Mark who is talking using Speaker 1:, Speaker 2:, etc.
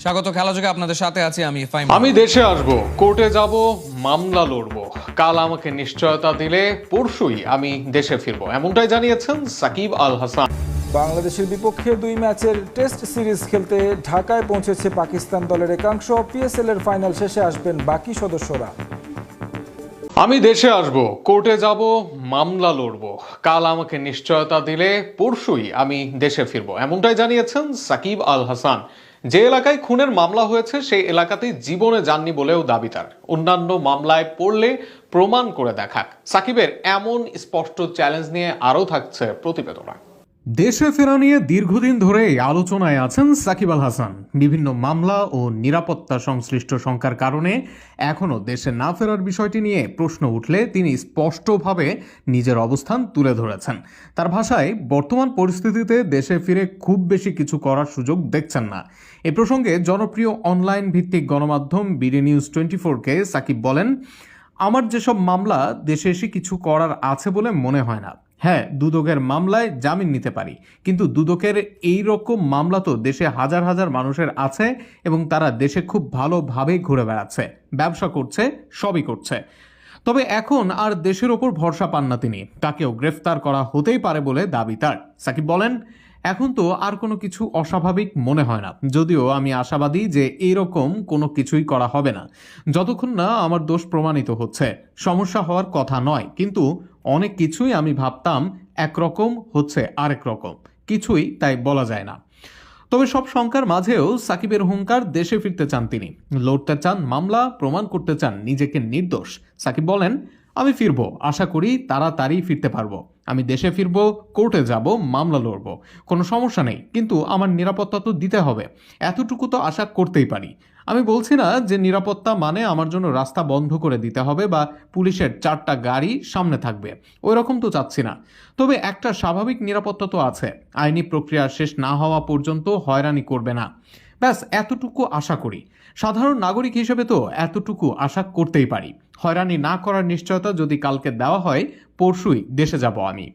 Speaker 1: স্বাগত খেলাযোগে আপনাদের সাথে আছি আমি ফাইম।
Speaker 2: আমি দেশে আসব, কোর্টে যাব, মামলা লড়ব। কাল আমাকে নিশ্চয়তা দিলে পরশুই আমি দেশে ফিরব, এমনটাই জানিয়েছেন সাকিব আল হাসান।
Speaker 3: বাংলাদেশের বিপক্ষে 2 ম্যাচের টেস্ট সিরিজ খেলতে ঢাকায় পৌঁছেছে পাকিস্তান দলের একাংশ। পিএসএল এর ফাইনাল শেষে আসবেন বাকি সদস্যরা।
Speaker 2: আমি দেশে আসব, কোর্টে যাব, মামলা লড়ব। কাল আমাকে নিশ্চয়তা দিলে পরশুই আমি দেশে ফিরব, এমনটাই জানিয়েছেন সাকিব আল হাসান। যে এলাকায় খুনের মামলা হয়েছে সেই এলাকাতেই জীবনে যাননি বলেও দাবি তার। অন্যান্য মামলায় পড়লে প্রমাণ করে দেখাক। সাকিবের এমন স্পষ্ট চ্যালেঞ্জ নিয়ে আরও থাকছে প্রতিবেদনা।
Speaker 4: দেশে ফেরা নিয়ে দীর্ঘদিন ধরেই আলোচনায় আছেন সাকিব আল হাসান। বিভিন্ন মামলা ও নিরাপত্তা সংশ্লিষ্ট শঙ্কার কারণে এখনও দেশে না ফেরার বিষয়টি নিয়ে প্রশ্ন উঠলে তিনি স্পষ্টভাবে নিজের অবস্থান তুলে ধরেছেন। তার ভাষায়, বর্তমান পরিস্থিতিতে দেশে ফিরে খুব বেশি কিছু করার সুযোগ দেখছেন না। এ প্রসঙ্গে জনপ্রিয় অনলাইন ভিত্তিক গণমাধ্যম বিডি নিউজ 24-কে সাকিব বলেন, আমার যেসব মামলা দেশে এসে কিছু করার আছে বলে মনে হয় না। হ্যাঁ, দুদকের মামলায় জামিন নিতে পারি, কিন্তু দুদকের এই রকম মামলা তো দেশে হাজার হাজার মানুষের আছে এবং তারা দেশে খুব ভালোভাবেই ঘুরে বেড়াচ্ছে, ব্যবসা করছে, সবই করছে। তবে এখন আর দেশের ওপর ভরসা পান না তিনি। তাকেও গ্রেফতার করা হতেই পারে বলে দাবি তার। সাকিব বলেন, এখন তো আর কোনো কিছু অস্বাভাবিক মনে হয় না, যদিও আমি আশাবাদী যে এইরকম কোনো কিছুই করা হবে না যতক্ষণ না আমার দোষ প্রমাণিত হচ্ছে। সমস্যা হওয়ার কথা নয়, কিন্তু অনেক কিছুই আমি ভাবতাম একরকম হচ্ছে আরেক রকম, কিছুই তাই বলা যায় না। তবে সব শঙ্কার মাঝেও সাকিবের হুঙ্কার, দেশে ফিরতে চান তিনি, লড়তে চান মামলা, প্রমাণ করতে চান নিজেকে নির্দোষ। সাকিব বলেন, আমি ফিরবো, আশা করি তাড়াতাড়ি ফিরতে পারবো। আমি দেশে ফিরবো, কোর্টে যাব, মামলা লড়বো, কোনো সমস্যা নেই, কিন্তু আমার নিরাপত্তা তো দিতে হবে, এতটুকু তো আশা করতেই পারি। আমি বলছি না যে নিরাপত্তা মানে আমার জন্য রাস্তা বন্ধ করে দিতে হবে বা পুলিশের 4টা গাড়ি সামনে থাকবে, ওই রকম তো চাচ্ছি না। তবে একটা স্বাভাবিক নিরাপত্তা তো আছে, আইনি প্রক্রিয়া শেষ না হওয়া পর্যন্ত হয়রানি করবে না, ব্যাস এতটুকু আশা করি। সাধারণ নাগরিক হিসেবে তো এতটুকু আশা করতেই পারি। হয়রানি না করার নিশ্চয়তা যদি কালকে দেওয়া হয়, পরশুই দেশে যাব আমি।